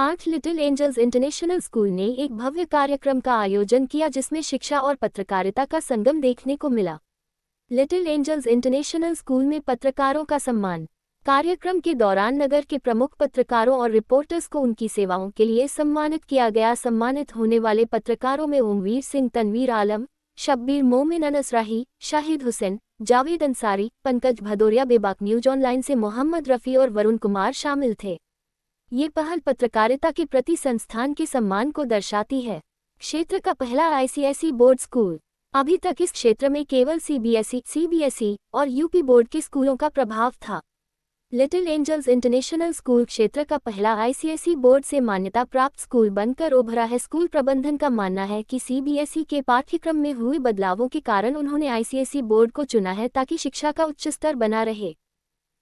Kanth little angels international school ने एक भव्य कार्यक्रम का आयोजन किया जिसमें शिक्षा और पत्रकारिता का संगम देखने को मिला। लिटिल एंजल्स इंटरनेशनल स्कूल में पत्रकारों का सम्मान। कार्यक्रम के दौरान नगर के प्रमुख पत्रकारों और रिपोर्टर्स को उनकी सेवाओं के लिए सम्मानित किया गया। सम्मानित होने वाले पत्रकारों में ओमवीर सिंह, तनवीर आलम, शब्बीर मोमिन, अनस राही, शाहिद हुसैन, जावेद अंसारी, पंकज भदौरिया, बेबाक न्यूज ऑनलाइन से मोहम्मद रफ़ी और वरुण कुमार शामिल थे। ये पहल पत्रकारिता के प्रति संस्थान के सम्मान को दर्शाती है। क्षेत्र का पहला आईसीएसई बोर्ड स्कूल। अभी तक इस क्षेत्र में केवल सीबीएसई और यूपी बोर्ड के स्कूलों का प्रभाव था। लिटिल एंजल्स इंटरनेशनल स्कूल क्षेत्र का पहला आईसीएसई बोर्ड से मान्यता प्राप्त स्कूल बनकर उभरा है। स्कूल प्रबंधन का मानना है कि सीबीएसई के पाठ्यक्रम में हुए बदलावों के कारण उन्होंने आईसीएसई बोर्ड को चुना है ताकि शिक्षा का उच्च स्तर बना रहे।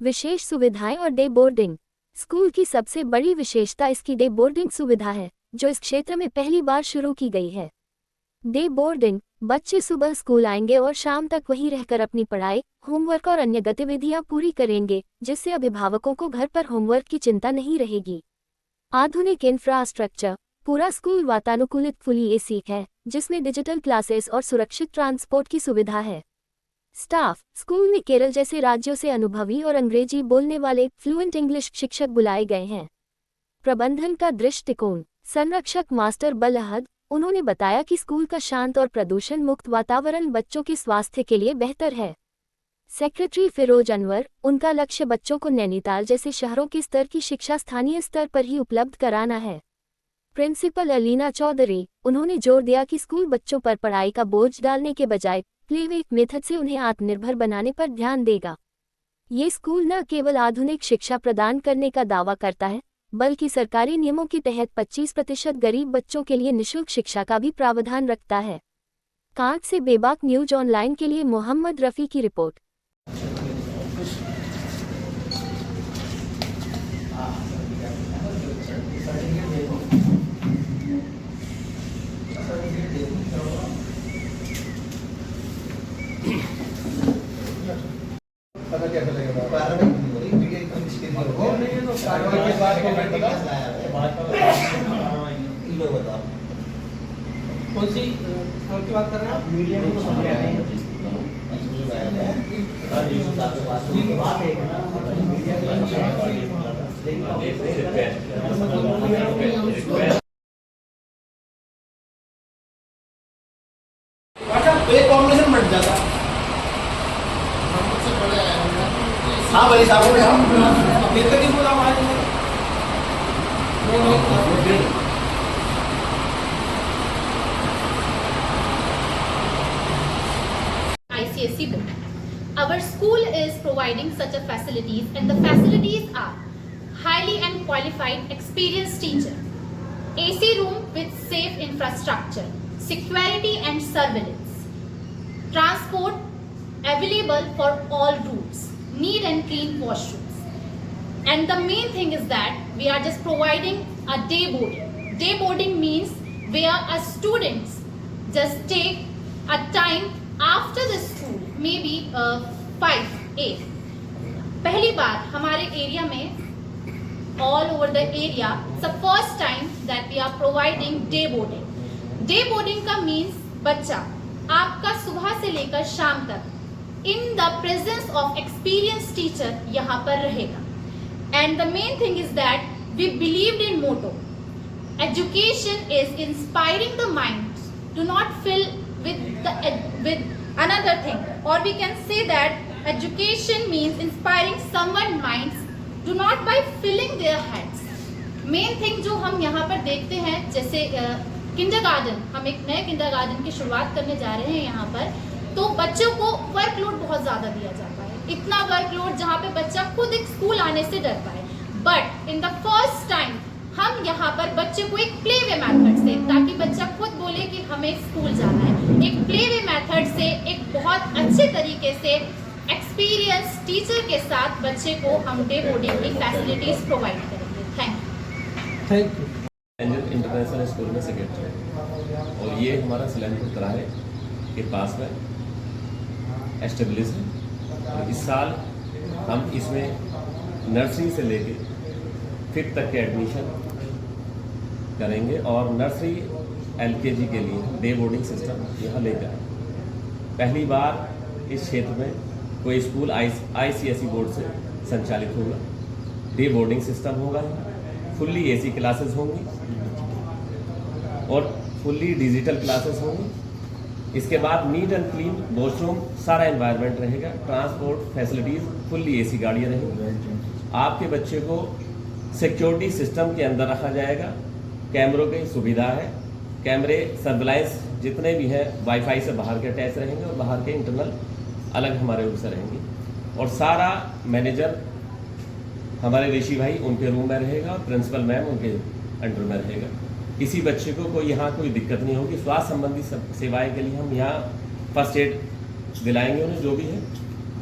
विशेष सुविधाएं और डे बोर्डिंग। स्कूल की सबसे बड़ी विशेषता इसकी डे बोर्डिंग सुविधा है, जो इस क्षेत्र में पहली बार शुरू की गई है। डे बोर्डिंग, बच्चे सुबह स्कूल आएंगे और शाम तक वहीं रहकर अपनी पढ़ाई, होमवर्क और अन्य गतिविधियां पूरी करेंगे, जिससे अभिभावकों को घर पर होमवर्क की चिंता नहीं रहेगी। आधुनिक इंफ्रास्ट्रक्चर। पूरा स्कूल वातानुकूलित फुली एसी है, जिसमें डिजिटल क्लासेस और सुरक्षित ट्रांसपोर्ट की सुविधा है। स्टाफ। स्कूल में केरल जैसे राज्यों से अनुभवी और अंग्रेजी बोलने वाले फ्लुएंट इंग्लिश शिक्षक बुलाए गए हैं। प्रबंधन का दृष्टिकोण। संरक्षक मास्टर बलहद, उन्होंने बताया कि स्कूल का शांत और प्रदूषण मुक्त वातावरण बच्चों के स्वास्थ्य के लिए बेहतर है। सेक्रेटरी फिरोज अनवर, उनका लक्ष्य बच्चों को नैनीताल जैसे शहरों के स्तर की शिक्षा स्थानीय स्तर पर ही उपलब्ध कराना है। प्रिंसिपल अलीना चौधरी, उन्होंने जोर दिया कि स्कूल बच्चों पर पढ़ाई का बोझ डालने के बजाय प्लेवे मेथड से उन्हें आत्मनिर्भर बनाने पर ध्यान देगा। ये स्कूल न केवल आधुनिक शिक्षा प्रदान करने का दावा करता है, बल्कि सरकारी नियमों के तहत 25% गरीब बच्चों के लिए निःशुल्क शिक्षा का भी प्रावधान रखता है। कांठ से बेबाक न्यूज ऑनलाइन के लिए मोहम्मद रफ़ी की रिपोर्ट। पता कैसा लगेगा? के बाद कौन सी की बात कर रहे हैं आप? मीडियम को समझ आ रहे हैं। एक कॉम्बिनेशन बन जाता। हाँ भाई साहब, कितनी बोला हमारे ICSE board. Our school is providing such a facilities, and the facilities are highly and qualified experienced teacher, AC room with safe infrastructure, security and surveillance, transport available for all routes, neat and clean washrooms, and the main thing is that we are just providing a day boarding. Day boarding means where a students just take a time after the school, maybe 5-8. पहली बार हमारे area में all over the area, it's the first time that we are providing day boarding. Day boarding का means बच्चा आपका सुबह से लेकर शाम तक in the presence of experienced teacher यहाँ पर रहेगा। And the main thing is that we believed in motto, education is inspiring the minds, do not fill with another thing, or we can say that education means inspiring someone's minds, do not by filling their heads. Main thing जो हम यहाँ पर देखते हैं, जैसे kindergarten, हम एक नए किंडरगार्टन की शुरुआत करने जा रहे हैं यहाँ पर, तो बच्चों को वर्कलोड बहुत ज़्यादा दिया जाता है। इतना वर्कलोड जहाँ पे बच्चा खुद एक स्कूल आने से डरता है। But in the first time हम यहाँ पर बच्चे को एक प्ले वे मैथड से, ताकि बच्चा खुद बोले कि हमें स्कूल जाना है, एक प्ले वे मैथड से एक बहुत अच्छे तरीके से एक्सपीरियंस टीचर के साथ बच्चे को हम डे बोर्डिंग की फैसिलिटीज प्रोवाइड करेंगे। Thank you. इंटरनेशनल स्कूल में सेक्रेटरी, और ये हमारा सलेमपुर तराहे के पास में एस्टेब्लिश है। और इस साल हम इसमें नर्सरी से लेके 5th तक के एडमिशन करेंगे और नर्सरी एलकेजी के लिए डे बोर्डिंग सिस्टम यहाँ लेकर आए। पहली बार इस क्षेत्र में कोई स्कूल आईसीएसई बोर्ड से संचालित होगा। डे बोर्डिंग सिस्टम होगा, फुल्ली एसी क्लासेस होंगी और फुल्ली डिजिटल क्लासेस होंगी। इसके बाद नीट एंड क्लीन वॉशरूम, सारा एनवायरनमेंट रहेगा। ट्रांसपोर्ट फैसिलिटीज़ फुल्ली एसी गाड़ियाँ रहेंगी। आपके बच्चे को सिक्योरिटी सिस्टम के अंदर रखा जाएगा। कैमरों की सुविधा है, कैमरे सर्विलांस जितने भी हैं वाईफाई से बाहर के अटैच रहेंगे और बाहर के इंटरनल अलग हमारे रूम से रहेंगे। और सारा मैनेजर हमारे ऋषि भाई उनके रूम में रहेगा और प्रिंसिपल मैम उनके अंडर में रहेगा। किसी बच्चे को कोई यहाँ कोई दिक्कत नहीं होगी। स्वास्थ्य संबंधी सेवाएं के लिए हम यहाँ फर्स्ट एड दिलाएंगे उन्हें, जो भी है।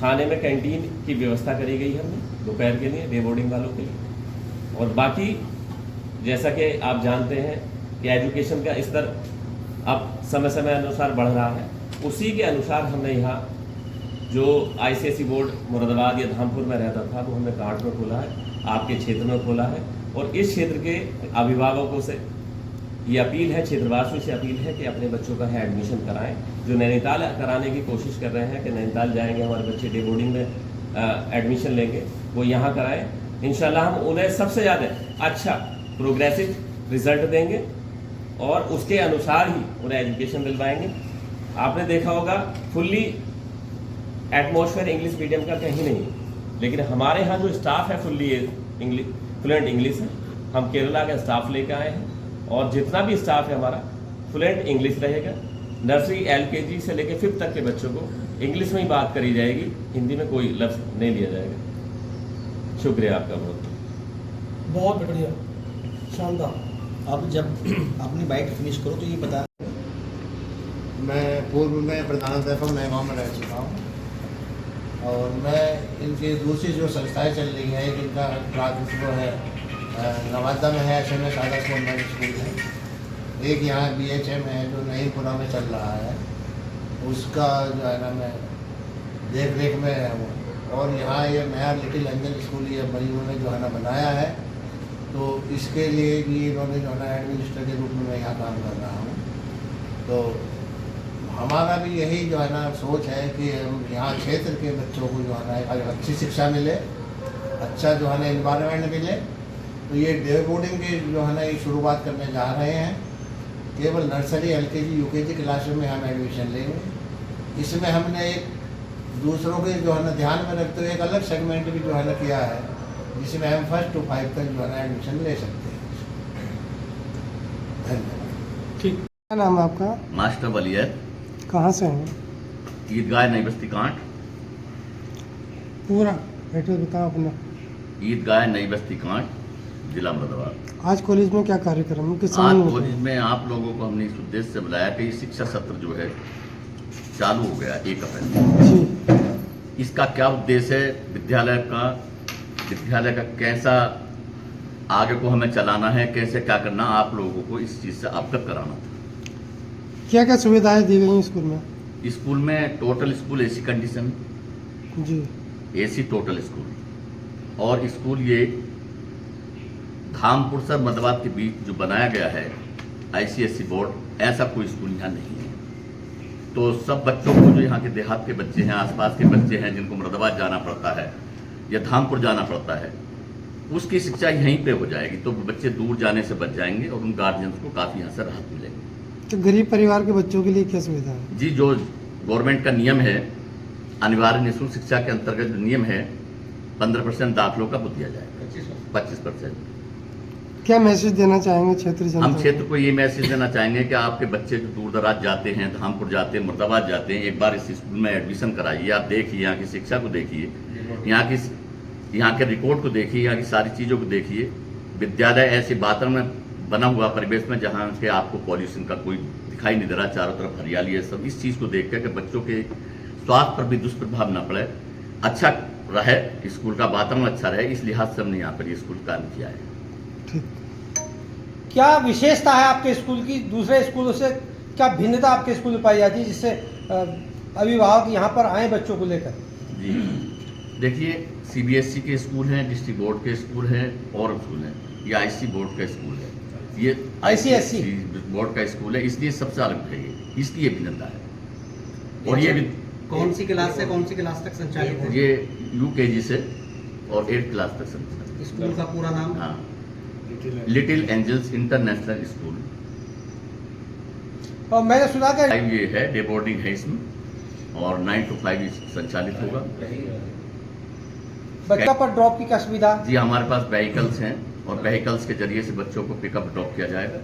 खाने में कैंटीन की व्यवस्था करी गई है हमने दोपहर के लिए डे बोर्डिंग वालों के लिए। और बाकी जैसा कि आप जानते हैं कि एजुकेशन का स्तर अब समय समय अनुसार बढ़ रहा है, उसी के अनुसार हमने यहाँ जो आईसीएसई बोर्ड मुरादाबाद या धामपुर में रहता था वो हमने कार्ड में खोला है, आपके क्षेत्र में खोला है। और इस क्षेत्र के अभिभावकों से ये अपील है, क्षेत्रवासियों से अपील है कि अपने बच्चों का है एडमिशन कराएं। जो नैनीताल कराने की कोशिश कर रहे हैं कि नैनीताल जाएंगे हमारे बच्चे डे बोर्डिंग में एडमिशन लेंगे, वो यहाँ कराएं। इंशाल्लाह हम उन्हें सबसे ज़्यादा अच्छा प्रोग्रेसिव रिजल्ट देंगे और उसके अनुसार ही उन्हें एजुकेशन दिलवाएंगे। आपने देखा होगा फुल्ली एटमॉस्फेयर इंग्लिश मीडियम का कहीं नहीं, लेकिन हमारे यहाँ जो स्टाफ है फुल्ली फ्लुएंट इंग्लिश है। हम केरला का स्टाफ लेकर आए हैं और जितना भी स्टाफ है हमारा फ्लुएंट इंग्लिश रहेगा। नर्सरी एलकेजी से लेकर 5th तक के बच्चों को इंग्लिश में ही बात करी जाएगी, हिंदी में कोई लफ्ज़ नहीं लिया जाएगा। शुक्रिया आपका बहुत बहुत बढ़िया, शानदार। अब जब अपनी बाइट फिनिश करो तो ये बता। मैं पूर्व में प्रधानाध्यापक नए गाँव में रह चुका हूँ और मैं इनकी दूसरी जो संस्थाएं चल रही हैं, जिनका क्लास वो है नवादा में है, SMS आदर्श कॉन्वेंट स्कूल है। एक यहाँ BHM है जो नईपुरा में चल रहा है, उसका जो है ना मैं देख रेख में हूँ। और यहाँ ये नया लिटिल एंजल स्कूल ये मरीजों ने जो है ना बनाया है, तो इसके लिए भी इन्होंने जो है ना एडमिनिस्ट्रेटर के रूप में मैं यहाँ काम कर रहा हूँ। तो हमारा भी यही जो है ना सोच है कि हम यहाँ क्षेत्र के बच्चों को जो है ना अच्छी शिक्षा मिले, अच्छा जो है ना इन्वायरमेंट मिले। तो ये डे बोर्डिंग की जो है ना ये शुरुआत करने जा रहे हैं। केवल नर्सरी एलकेजी यूकेजी क्लास में हम एडमिशन लेंगे। इसमें हमने एक दूसरों के जो है ना ध्यान में रखते हुए एक अलग सेगमेंट भी जो है ना किया है, जिसमें हम 1st to 5th तक जो है ना एडमिशन ले सकते हैं। धन्यवाद। ठीक, क्या नाम है आपका? मास्टर वलीयत, कहाँ से हैं? ईदगाह नई बस्ती कांट। पूरा एड्रेस बताओ अपना। ईदगाह नई बस्ती कांट, जिला मुरादाबाद। आज कॉलेज में क्या कार्यक्रम है, किस आज संबंध में? कॉलेज में आप लोगों को हमने इस उद्देश्य से बुलाया कि शिक्षा सत्र जो है चालू हो गया 1 अप्रैल। जी, इसका क्या उद्देश्य है, विद्यालय का कैसा आगे को हमें चलाना है, कैसे क्या करना, आप लोगों को इस चीज़ से अवगत कराना था। क्या क्या सुविधाएं दी गई हैं स्कूल में? स्कूल में टोटल स्कूल एसी कंडीशन, जी, एसी टोटल स्कूल। और स्कूल ये धामपुर से मुरादाबाद के बीच जो बनाया गया है आईसीएसई बोर्ड, ऐसा कोई स्कूल यहाँ नहीं है। तो सब बच्चों को जो यहाँ के देहात के बच्चे हैं, आसपास के बच्चे हैं, जिनको मुरादाबाद जाना पड़ता है या धामपुर जाना पड़ता है, उसकी शिक्षा यहीं पे हो जाएगी। तो बच्चे दूर जाने से बच जाएंगे और उन गार्जियंस को काफ़ी यहाँ से राहत मिलेगी। तो गरीब परिवार के बच्चों के लिए क्या सुविधा है? जी, जो गवर्नमेंट का नियम है, अनिवार्य निःशुल्क शिक्षा के अंतर्गत जो नियम है, 15% दाखिलों का वो दिया जाएगा, 25%। क्या मैसेज देना चाहेंगे क्षेत्र जनता हम को? क्षेत्र को ये मैसेज देना चाहेंगे कि आपके बच्चे जो दूर दराज जाते हैं, धामपुर जाते हैं, मुरादाबाद जाते हैं, एक बार इस स्कूल में एडमिशन कराइए। आप देखिए, यहाँ की शिक्षा को देखिए, यहाँ के रिकॉर्ड को देखिए, यहाँ की सारी चीज़ों को देखिए। विद्यालय ऐसे वातावरण में बना हुआ परिवेश में जहाँ के आपको पॉल्यूशन का कोई दिखाई नहीं दे रहा, चारों तरफ हरियाली है। सब इस चीज़ को देख कर कि बच्चों के स्वास्थ्य पर भी दुष्प्रभाव न पड़े, अच्छा रहे, स्कूल का वातावरण अच्छा रहे, इस लिहाज से हमने यहाँ पर ये स्कूल काम किया है। क्या विशेषता है आपके स्कूल की दूसरे स्कूलों से? क्या भिन्नता आपके स्कूल में पाई जाती है जिससे अभिभावक यहाँ पर आए बच्चों को लेकर? जी देखिए, सीबीएसई के स्कूल हैं, डिस्ट्रिक्ट बोर्ड के स्कूल हैं और स्कूल हैं, ये आईसी बोर्ड का स्कूल है। ये ICSE बोर्ड का स्कूल है, इसलिए सबसे अलग है, ये इसकी ये भिन्नता है। और ये भी कौन सी क्लास से कौन सी क्लास तक संचालित है? ये UKG से और 8th क्लास तक संचालित। स्कूल का पूरा नाम? हाँ, लिटिल एंजल्स इंटरनेशनल स्कूल। और मैंने सुना कि 5 ये है, डे बोर्डिंग है इसमें, और 9 to 5 संचालित होगा। बच्चा पर ड्रॉप की क्या सुविधा? जी हमारे पास व्हीकल्स हैं और व्हीकल्स के जरिए से बच्चों को पिकअप ड्रॉप किया जाएगा।